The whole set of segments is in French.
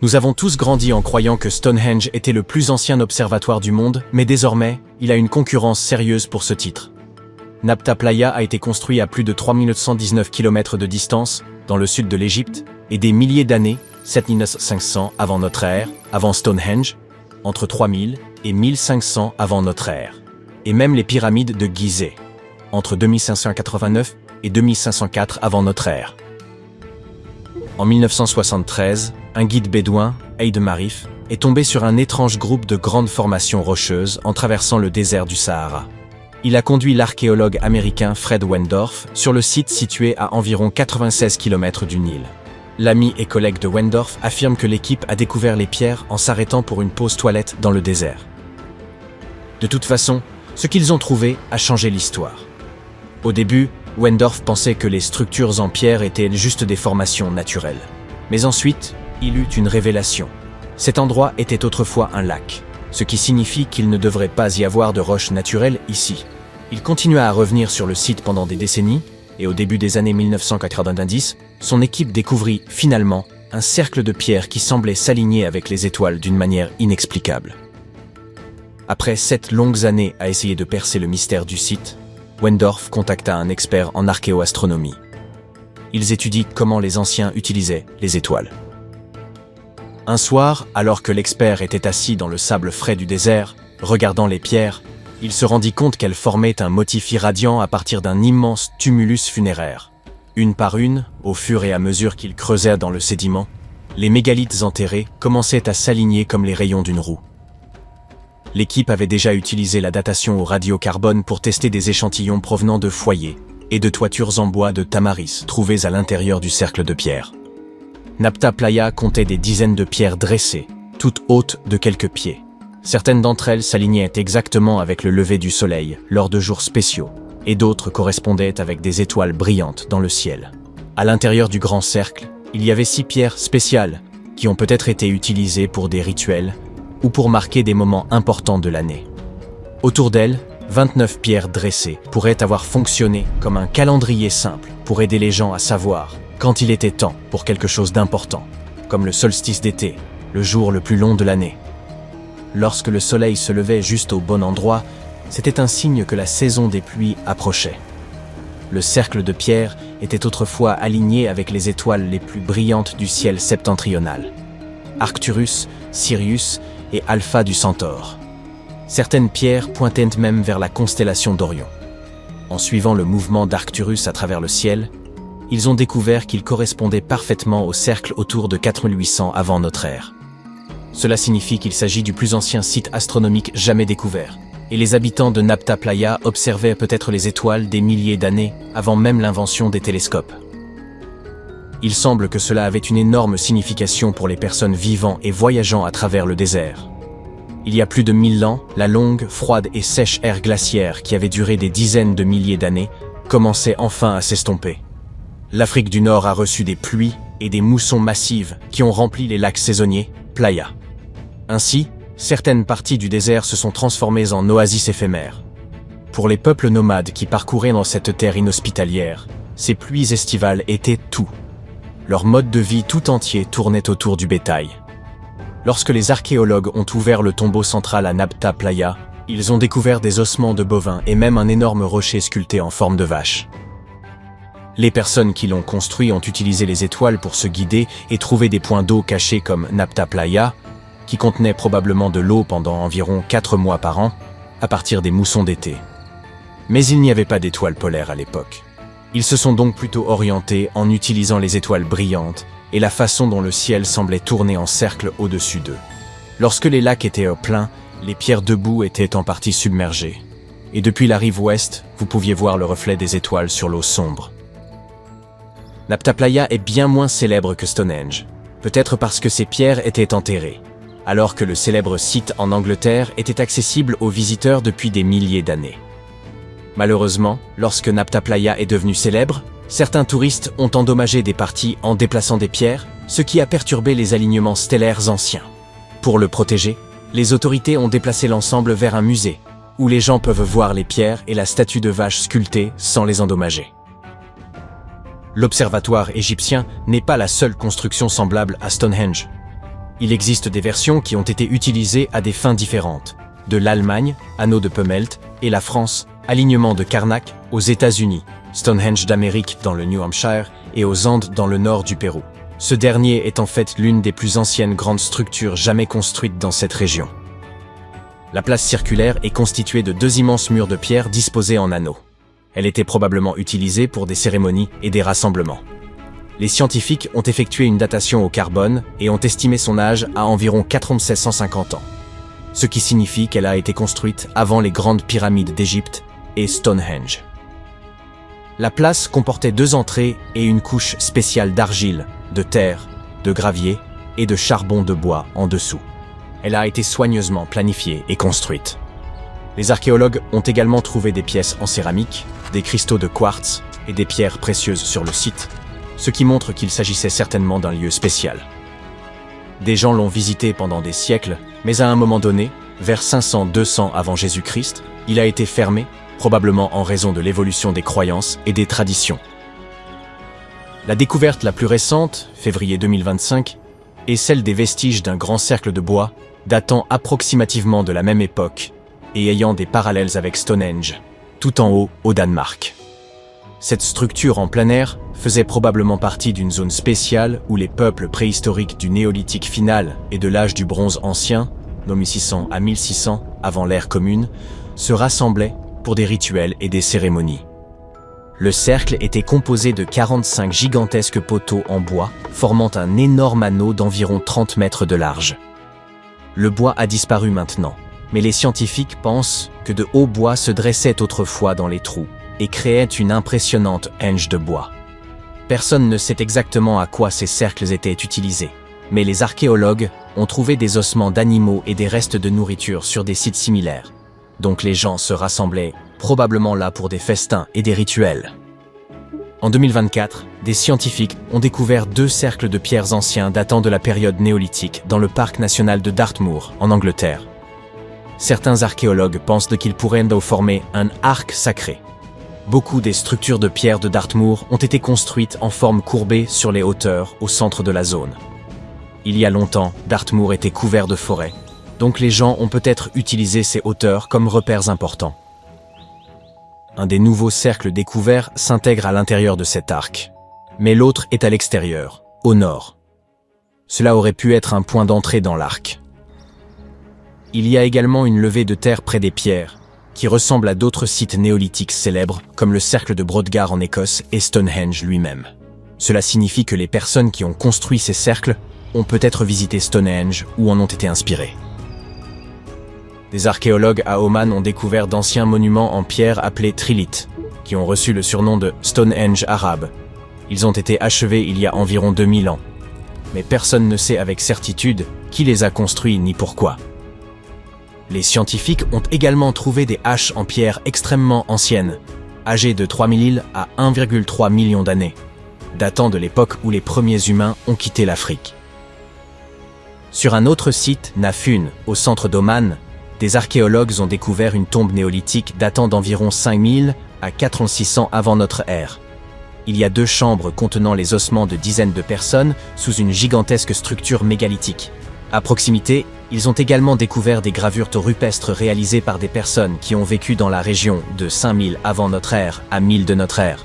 Nous avons tous grandi en croyant que Stonehenge était le plus ancien observatoire du monde, mais désormais, il a une concurrence sérieuse pour ce titre. Nabta Playa a été construit à plus de 3919 km de distance, dans le sud de l'Égypte, et des milliers d'années, 7500 avant notre ère, avant Stonehenge, entre 3000 et 1500 avant notre ère, et même les pyramides de Gizeh, entre 2589 et 2504 avant notre ère. En 1973, un guide bédouin, Eid Marif, est tombé sur un étrange groupe de grandes formations rocheuses en traversant le désert du Sahara. Il a conduit l'archéologue américain Fred Wendorf sur le site situé à environ 96 km du Nil. L'ami et collègue de Wendorf affirme que l'équipe a découvert les pierres en s'arrêtant pour une pause toilette dans le désert. De toute façon, ce qu'ils ont trouvé a changé l'histoire. Au début, Wendorf pensait que les structures en pierre étaient juste des formations naturelles. Mais ensuite, il eut une révélation. Cet endroit était autrefois un lac, ce qui signifie qu'il ne devrait pas y avoir de roches naturelles ici. Il continua à revenir sur le site pendant des décennies, et au début des années 1990, son équipe découvrit finalement un cercle de pierres qui semblait s'aligner avec les étoiles d'une manière inexplicable. Après 7 longues années à essayer de percer le mystère du site, Wendorf contacta un expert en archéoastronomie. Ils étudient comment les anciens utilisaient les étoiles. Un soir, alors que l'expert était assis dans le sable frais du désert, regardant les pierres, il se rendit compte qu'elles formaient un motif irradiant à partir d'un immense tumulus funéraire. Une par une, au fur et à mesure qu'il creusait dans le sédiment, les mégalithes enterrés commençaient à s'aligner comme les rayons d'une roue. L'équipe avait déjà utilisé la datation au radiocarbone pour tester des échantillons provenant de foyers et de toitures en bois de tamaris trouvées à l'intérieur du cercle de pierre. Nabta Playa comptait des dizaines de pierres dressées, toutes hautes de quelques pieds. Certaines d'entre elles s'alignaient exactement avec le lever du soleil lors de jours spéciaux, et d'autres correspondaient avec des étoiles brillantes dans le ciel. À l'intérieur du grand cercle, il y avait 6 pierres spéciales qui ont peut-être été utilisées pour des rituels ou pour marquer des moments importants de l'année. Autour d'elles, 29 pierres dressées pourraient avoir fonctionné comme un calendrier simple pour aider les gens à savoir quand il était temps pour quelque chose d'important, comme le solstice d'été, le jour le plus long de l'année. Lorsque le soleil se levait juste au bon endroit, c'était un signe que la saison des pluies approchait. Le cercle de pierre était autrefois aligné avec les étoiles les plus brillantes du ciel septentrional, Arcturus, Sirius et Alpha du Centaure. Certaines pierres pointaient même vers la constellation d'Orion. En suivant le mouvement d'Arcturus à travers le ciel, ils ont découvert qu'il correspondait parfaitement au cercle autour de 4800 avant notre ère. Cela signifie qu'il s'agit du plus ancien site astronomique jamais découvert, et les habitants de Nabta Playa observaient peut-être les étoiles des milliers d'années avant même l'invention des télescopes. Il semble que cela avait une énorme signification pour les personnes vivant et voyageant à travers le désert. Il y a plus de 1000 ans, la longue, froide et sèche ère glaciaire qui avait duré des dizaines de milliers d'années commençait enfin à s'estomper. L'Afrique du Nord a reçu des pluies et des moussons massives qui ont rempli les lacs saisonniers, Playa. Ainsi, certaines parties du désert se sont transformées en oasis éphémères. Pour les peuples nomades qui parcouraient dans cette terre inhospitalière, ces pluies estivales étaient tout. Leur mode de vie tout entier tournait autour du bétail. Lorsque les archéologues ont ouvert le tombeau central à Nabta Playa, ils ont découvert des ossements de bovins et même un énorme rocher sculpté en forme de vache. Les personnes qui l'ont construit ont utilisé les étoiles pour se guider et trouver des points d'eau cachés comme Nabta Playa, qui contenaient probablement de l'eau pendant environ 4 mois par an, à partir des moussons d'été. Mais il n'y avait pas d'étoiles polaires à l'époque. Ils se sont donc plutôt orientés en utilisant les étoiles brillantes et la façon dont le ciel semblait tourner en cercle au-dessus d'eux. Lorsque les lacs étaient au plein, les pierres debout étaient en partie submergées. Et depuis la rive ouest, vous pouviez voir le reflet des étoiles sur l'eau sombre. Nabta Playa est bien moins célèbre que Stonehenge, peut-être parce que ces pierres étaient enterrées, alors que le célèbre site en Angleterre était accessible aux visiteurs depuis des milliers d'années. Malheureusement, lorsque Nabta Playa est devenu célèbre, certains touristes ont endommagé des parties en déplaçant des pierres, ce qui a perturbé les alignements stellaires anciens. Pour le protéger, les autorités ont déplacé l'ensemble vers un musée, où les gens peuvent voir les pierres et la statue de vache sculptée sans les endommager. L'observatoire égyptien n'est pas la seule construction semblable à Stonehenge. Il existe des versions qui ont été utilisées à des fins différentes. De l'Allemagne, anneau de Pömelt, et la France, alignement de Karnak, aux États-Unis, Stonehenge d'Amérique dans le New Hampshire et aux Andes dans le nord du Pérou. Ce dernier est en fait l'une des plus anciennes grandes structures jamais construites dans cette région. La place circulaire est constituée de 2 immenses murs de pierre disposés en anneaux. Elle était probablement utilisée pour des cérémonies et des rassemblements. Les scientifiques ont effectué une datation au carbone et ont estimé son âge à environ 4650 ans, ce qui signifie qu'elle a été construite avant les grandes pyramides d'Égypte et Stonehenge. La place comportait 2 entrées et une couche spéciale d'argile, de terre, de gravier et de charbon de bois en dessous. Elle a été soigneusement planifiée et construite. Les archéologues ont également trouvé des pièces en céramique, des cristaux de quartz et des pierres précieuses sur le site, ce qui montre qu'il s'agissait certainement d'un lieu spécial. Des gens l'ont visité pendant des siècles, mais à un moment donné, vers 500-200 avant Jésus-Christ, il a été fermé, probablement en raison de l'évolution des croyances et des traditions. La découverte la plus récente, février 2025, est celle des vestiges d'un grand cercle de bois datant approximativement de la même époque et ayant des parallèles avec Stonehenge, tout en haut au Danemark. Cette structure en plein air faisait probablement partie d'une zone spéciale où les peuples préhistoriques du néolithique final et de l'âge du bronze ancien, nommé 1600 à 1600 avant l'ère commune, se rassemblaient pour des rituels et des cérémonies. Le cercle était composé de 45 gigantesques poteaux en bois, formant un énorme anneau d'environ 30 mètres de large. Le bois a disparu maintenant, mais les scientifiques pensent que de hauts bois se dressaient autrefois dans les trous et créaient une impressionnante henge de bois. Personne ne sait exactement à quoi ces cercles étaient utilisés, mais les archéologues ont trouvé des ossements d'animaux et des restes de nourriture sur des sites similaires. Donc les gens se rassemblaient probablement là pour des festins et des rituels. En 2024, des scientifiques ont découvert 2 cercles de pierres anciens datant de la période néolithique dans le parc national de Dartmoor, en Angleterre. Certains archéologues pensent qu'ils pourraient former un arc sacré. Beaucoup des structures de pierre de Dartmoor ont été construites en forme courbée sur les hauteurs au centre de la zone. Il y a longtemps, Dartmoor était couvert de forêts, donc les gens ont peut-être utilisé ces hauteurs comme repères importants. Un des nouveaux cercles découverts s'intègre à l'intérieur de cet arc, mais l'autre est à l'extérieur, au nord. Cela aurait pu être un point d'entrée dans l'arc. Il y a également une levée de terre près des pierres, qui ressemble à d'autres sites néolithiques célèbres, comme le cercle de Brodgar en Écosse et Stonehenge lui-même. Cela signifie que les personnes qui ont construit ces cercles ont peut-être visité Stonehenge ou en ont été inspirées. Des archéologues à Oman ont découvert d'anciens monuments en pierre appelés triliths, qui ont reçu le surnom de Stonehenge arabe. Ils ont été achevés il y a environ 2000 ans, mais personne ne sait avec certitude qui les a construits ni pourquoi. Les scientifiques ont également trouvé des haches en pierre extrêmement anciennes, âgées de 3000 à 1,3 million d'années, datant de l'époque où les premiers humains ont quitté l'Afrique. Sur un autre site, Nafun, au centre d'Oman, des archéologues ont découvert une tombe néolithique datant d'environ 5000 à 4600 avant notre ère. Il y a 2 chambres contenant les ossements de dizaines de personnes sous une gigantesque structure mégalithique. À proximité, ils ont également découvert des gravures rupestres réalisées par des personnes qui ont vécu dans la région de 5000 avant notre ère à 1000 de notre ère.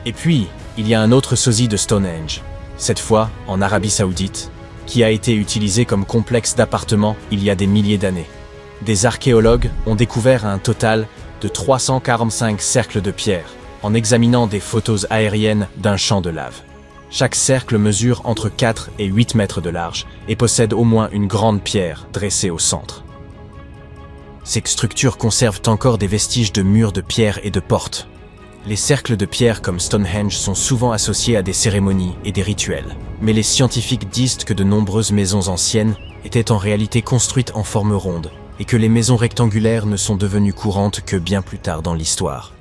Et puis, il y a un autre sosie de Stonehenge, cette fois en Arabie Saoudite, qui a été utilisé comme complexe d'appartements il y a des milliers d'années. Des archéologues ont découvert un total de 345 cercles de pierre, en examinant des photos aériennes d'un champ de lave. Chaque cercle mesure entre 4 et 8 mètres de large et possède au moins une grande pierre dressée au centre. Ces structures conservent encore des vestiges de murs de pierre et de portes. Les cercles de pierre comme Stonehenge sont souvent associés à des cérémonies et des rituels, mais les scientifiques disent que de nombreuses maisons anciennes étaient en réalité construites en forme ronde et que les maisons rectangulaires ne sont devenues courantes que bien plus tard dans l'histoire.